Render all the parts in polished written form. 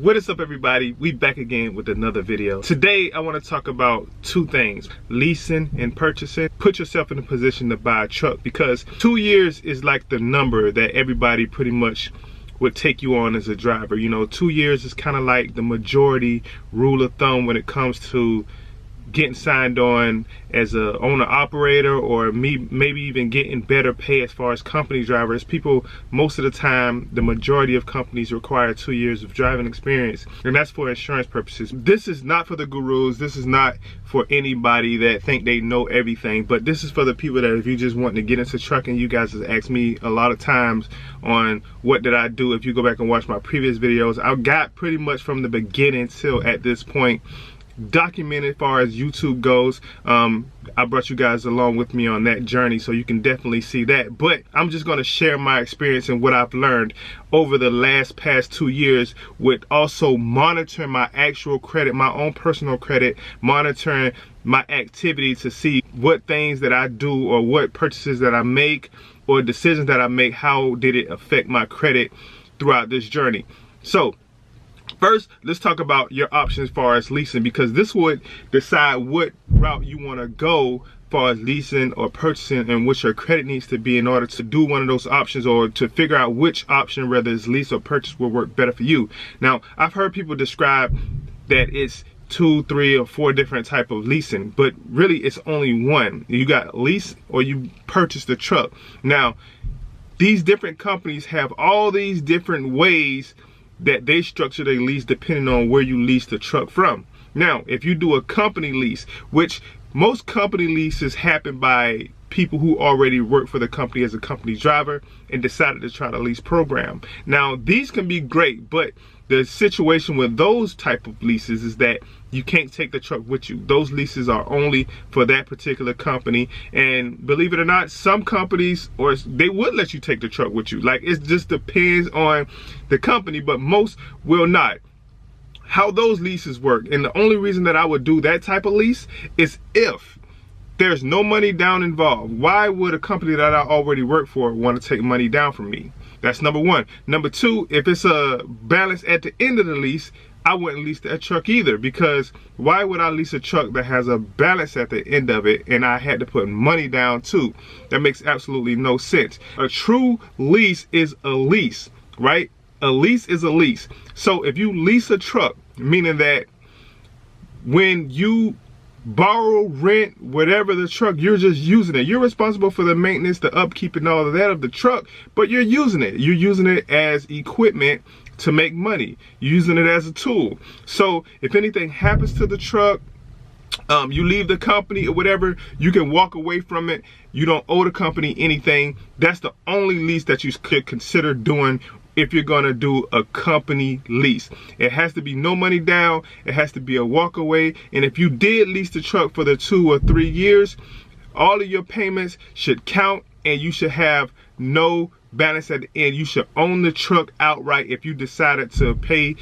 What is up, everybody? We back again with another video. Today I want to talk about two things: leasing and purchasing. Put yourself in a position to buy a truck, because 2 years is like the number that everybody pretty much would take you on as a driver. You know, 2 years is kind of like the majority rule of thumb when it comes to getting signed on as a owner operator, or maybe even getting better pay as far as company drivers. People, most of the time, the majority of companies require 2 years of driving experience, and that's for insurance purposes. This is not for the gurus. This is not for anybody that think they know everything, but this is for the people that, if you just want to get into trucking, you guys have asked me a lot of times on what did I do. If you go back and watch my previous videos, I got pretty much from the beginning till at this point documented as far as YouTube goes. I brought you guys along with me on that journey, so you can definitely see that. But I'm just going to share my experience and what I've learned over the past 2 years, with also monitoring my actual credit, my own personal credit, monitoring my activity to see what things that I do or what purchases that I make or decisions that I make, how did it affect my credit throughout this journey. So first, let's talk about your options as far as leasing, because this would decide what route you want to go as far as leasing or purchasing, and what your credit needs to be in order to do one of those options, or to figure out which option, whether it's lease or purchase, will work better for you. Now, I've heard people describe that it's 2, 3, or 4 different type of leasing, but really it's only one. You got lease or you purchase the truck. Now, these different companies have all these different ways that they structure their lease depending on where you lease the truck from. Now, if you do a company lease, which most company leases happen by people who already work for the company as a company driver and decided to try the lease program. Now, these can be great, but the situation with those type of leases is that you can't take the truck with you. Those leases are only for that particular company, and believe it or not, some companies, or they would let you take the truck with you. Like, it just depends on the company, but most will not. How those leases work, and the only reason that I would do that type of lease is if there's no money down involved. Why would a company that I already work for want to take money down from me? That's number one. Number two, if it's a balance at the end of the lease, I wouldn't lease that truck either, because why would I lease a truck that has a balance at the end of it and I had to put money down too? That makes absolutely no sense. A true lease is a lease, right? A lease is a lease. So if you lease a truck, meaning that when you borrow, rent, whatever the truck, you're just using it. You're responsible for the maintenance, the upkeep, and all of that of the truck, but you're using it. You're using it as equipment to make money. You're using it as a tool. So if anything happens to the truck, you leave the company or whatever, you can walk away from it. You don't owe the company anything. That's the only lease that you could consider doing if you're gonna do a company lease. It has to be no money down, it has to be a walk away, and if you did lease the truck for the 2 or 3 years, all of your payments should count, and you should have no balance at the end. You should own the truck outright if you decided to pay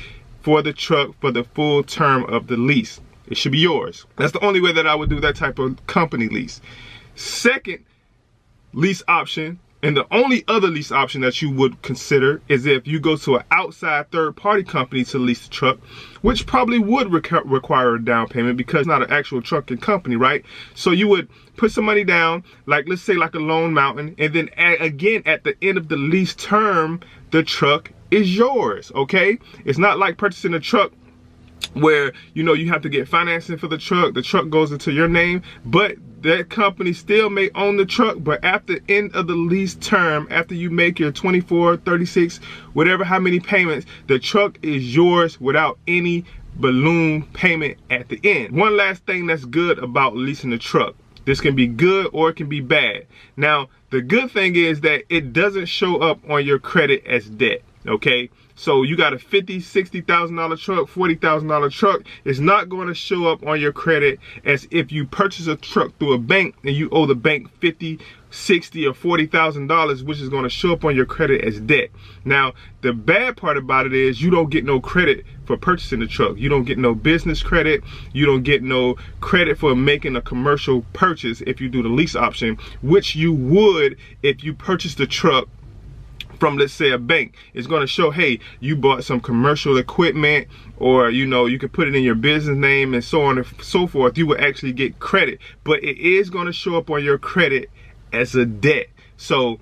for the truck for the full term of the lease. It should be yours. That's the only way that I would do that type of company lease. Second lease option, and the only other lease option that you would consider, is if you go to an outside third-party company to lease the truck, which probably would require a down payment because it's not an actual trucking company, right? So you would put some money down, like let's say like a Lone Mountain, and then again at the end of the lease term, the truck is yours, okay? It's not like purchasing a truck where, you know, you have to get financing for the truck goes into your name, but that company still may own the truck. But at the end of the lease term, after you make your 24, 36, whatever, how many payments, the truck is yours without any balloon payment at the end. One last thing that's good about leasing a truck. This can be good or it can be bad. Now, the good thing is that it doesn't show up on your credit as debt, okay? So you got a $50,000, $60,000 truck, $40,000 truck. It's not going to show up on your credit as if you purchase a truck through a bank and you owe the bank $50,000, $60,000 or $40,000, which is going to show up on your credit as debt. Now, the bad part about it is you don't get no credit for purchasing the truck. You don't get no business credit. You don't get no credit for making a commercial purchase if you do the lease option, which you would if you purchased the truck from, let's say, a bank. It's going to show, hey, you bought some commercial equipment, or you know, you can put it in your business name and so on and so forth. You will actually get credit, but it is going to show up on your credit as a debt. So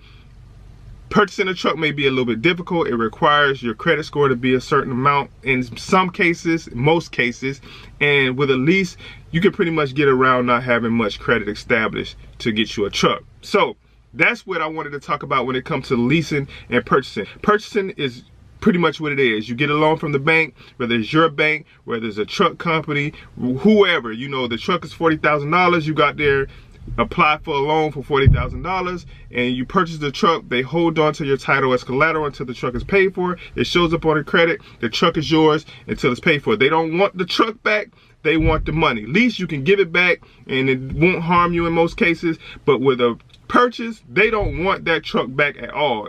purchasing a truck may be a little bit difficult. It requires your credit score to be a certain amount in some cases, most cases. And with a lease, you can pretty much get around not having much credit established to get you a truck. So that's what I wanted to talk about when it comes to leasing and purchasing. Purchasing is pretty much what it is. You get a loan from the bank, whether it's your bank, whether it's a truck company, whoever. You know, the truck is $40,000. You got there, apply for a loan for $40,000, and you purchase the truck. They hold on to your title as collateral until the truck is paid for. It shows up on the credit. The truck is yours until it's paid for. They don't want the truck back. They want the money. Lease, you can give it back and it won't harm you in most cases. But with a purchase, they don't want that truck back at all.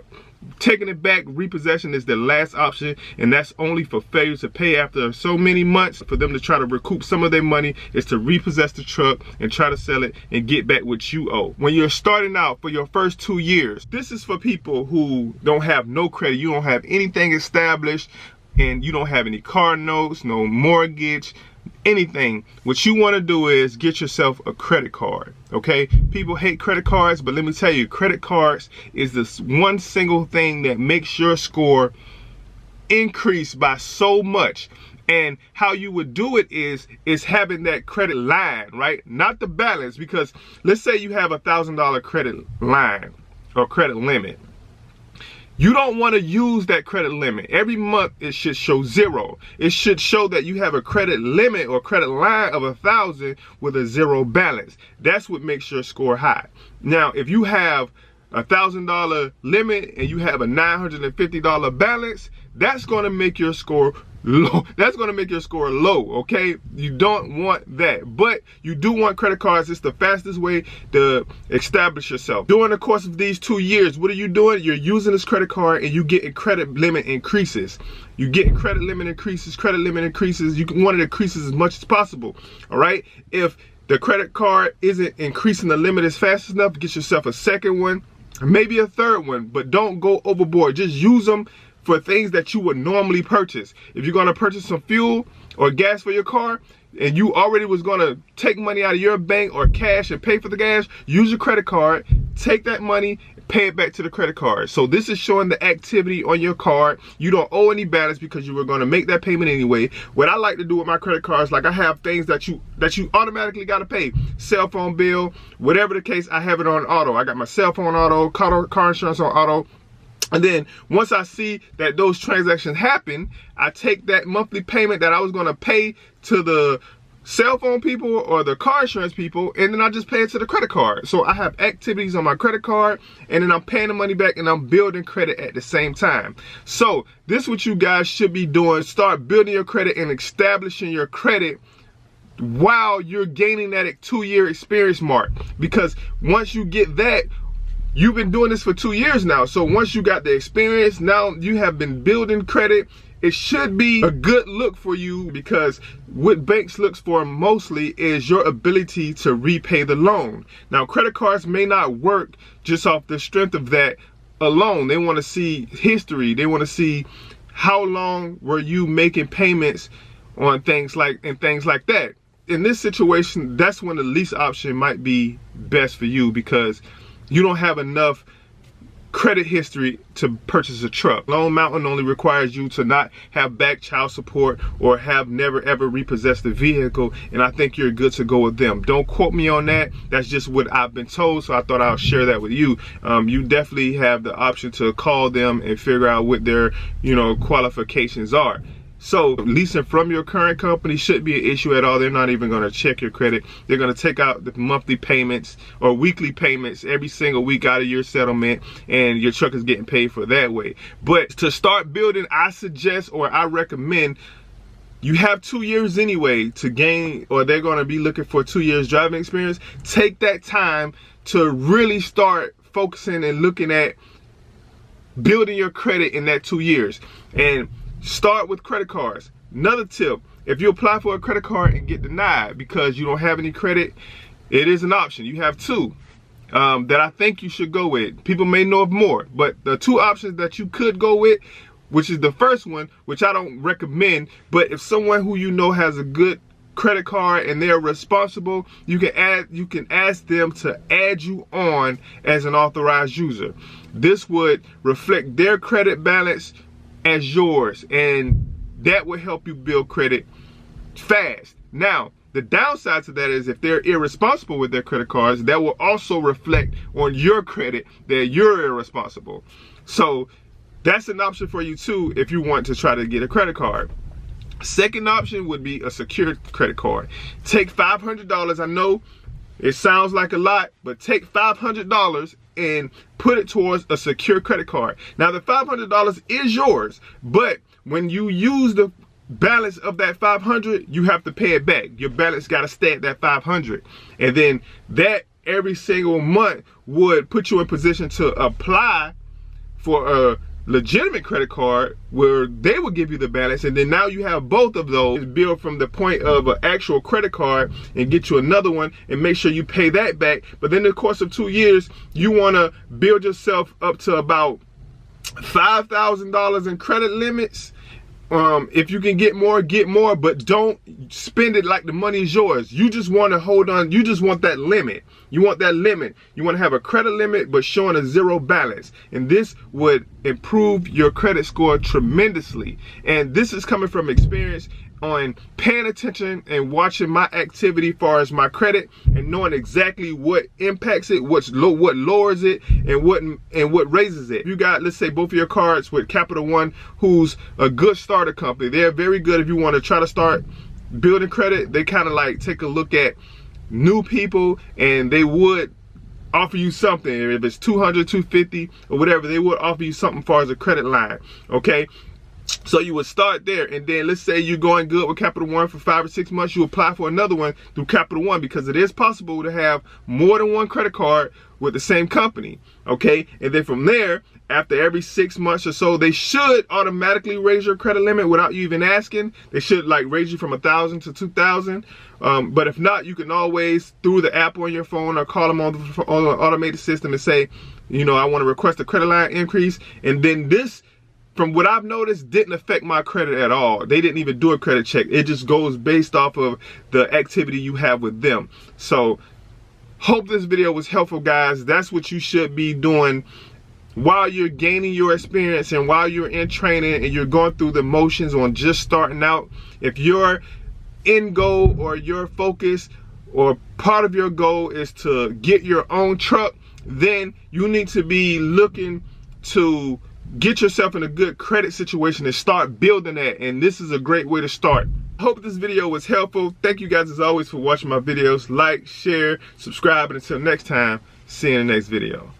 Taking it back, repossession, is the last option, and that's only for failure to pay after so many months. For them to try to recoup some of their money is to repossess the truck and try to sell it and get back what you owe. When you're starting out for your first 2 years, this is for people who don't have no credit. You don't have anything established, and you don't have any car notes, no mortgage, anything. What you want to do is get yourself a credit card. Okay, people hate credit cards, but let me tell you, credit cards is this one single thing that makes your score increase by so much. And how you would do it is having that credit line, right? Not the balance, because let's say you have $1,000 credit line or credit limit. You don't want to use that credit limit. Every month it should show 0. It should show that you have a credit limit or credit line of 1,000 with a 0 balance. That's what makes your score high. Now, if you have a $1,000 limit and you have a $950 balance, that's going to make your score low. That's going to make your score low, okay? You don't want that, but you do want credit cards. It's the fastest way to establish yourself. During the course of these 2 years, what are you doing? You're using this credit card and you get credit limit increases. You get credit limit increases, credit limit increases. You want it to increase as much as possible, all right? If the credit card isn't increasing the limit as fast enough, get yourself a second one, maybe a third one, but don't go overboard. Just use them for things that you would normally purchase. If you're gonna purchase some fuel or gas for your car, and you already was gonna take money out of your bank or cash and pay for the gas, use your credit card, take that money, pay it back to the credit card. So this is showing the activity on your card. You don't owe any balance because you were gonna make that payment anyway. What I like to do with my credit cards, like I have things that you automatically gotta pay. Cell phone bill, whatever the case, I have it on auto. I got my cell phone auto, car insurance on auto. And then once I see that those transactions happen, I take that monthly payment that I was gonna pay to the cell phone people or the car insurance people, and then I just pay it to the credit card. So I have activities on my credit card, and then I'm paying the money back and I'm building credit at the same time. So this is what you guys should be doing. Start building your credit and establishing your credit while you're gaining that 2-year experience mark. Because once you get that, you've been doing this for 2 years now. So once you got the experience, now you have been building credit. It should be a good look for you, because what banks looks for mostly is your ability to repay the loan. Now, credit cards may not work just off the strength of that alone. They want to see history. They want to see how long were you making payments on things like that. In this situation, that's when the lease option might be best for you, because you don't have enough credit history to purchase a truck. Loan Mountain only requires you to not have back child support or have never ever repossessed the vehicle, and I think you're good to go with them. Don't quote me on that. That's just what I've been told, so I thought I'll share that with you. You definitely have the option to call them and figure out what their qualifications are. So leasing from your current company shouldn't be an issue at all. They're not even going to check your credit. They're going to take out the monthly payments or weekly payments every single week out of your settlement, and your truck is getting paid for that way. But to start building, I suggest, or I recommend, you have 2 years anyway to gain, or they're going to be looking for 2 years driving experience. Take that time to really start focusing and looking at building your credit in that 2 years. And start with credit cards. Another tip, if you apply for a credit card and get denied because you don't have any credit, it is an option. You have two. that I think you should go with. People may know of more, but the two options that you could go with, which is the first one, which I don't recommend, but if someone who you know has a good credit card and they're responsible, you can ask them to add you on as an authorized user. This would reflect their credit balance as yours, and that will help you build credit fast. Now, the downside to that is if they're irresponsible with their credit cards, that will also reflect on your credit that you're irresponsible. So that's an option for you too if you want to try to get a credit card. Second option would be a secured credit card. Take $500. I know it sounds like a lot, but take $500 and put it towards a secure credit card. Now the $500 is yours, but when you use the balance of that $500, you have to pay it back. Your balance got to stay at that $500, and then that every single month would put you in position to apply for a legitimate credit card where they will give you the balance, and then now you have both of those. Build from the point of an actual credit card and get you another one and make sure you pay that back. But then in the course of 2 years, you want to build yourself up to about $5,000 in credit limits. If you can get more, but don't spend it like the money is yours. You just want to hold on. You just want that limit. You want that limit. You want to have a credit limit, but showing a zero balance. And this would improve your credit score tremendously. And this is coming from experience on paying attention and watching my activity as far as my credit and knowing exactly what impacts it, what lowers it, and what raises it. You got, let's say, both of your cards with Capital One, who's a good starter company. They're very good if you want to try to start building credit. They kind of like take a look at new people, and they would offer you something. If it's $200, $250 or whatever, they would offer you something as far as a credit line. Okay, so you would start there, and then let's say you're going good with Capital One for 5 or 6 months, you apply for another one through Capital One, because it is possible to have more than one credit card with the same company. Okay, and then from there, after every 6 months or so, they should automatically raise your credit limit without you even asking. They should like raise you from 1,000 to 2,000. But if not, you can always, through the app on your phone, or call them on the automated system and say, you know, I want to request a credit line increase. And then this, from what I've noticed, didn't affect my credit at all. They didn't even do a credit check. It just goes based off of the activity you have with them. So hope this video was helpful, guys. That's what you should be doing while you're gaining your experience and while you're in training and you're going through the motions on just starting out. If your end goal or your focus or part of your goal is to get your own truck, then you need to be looking to get yourself in a good credit situation and start building that. And this is a great way to start. Hope this video was helpful. Thank you guys as always for watching my videos. Like, share, subscribe, and until next time, see you in the next video.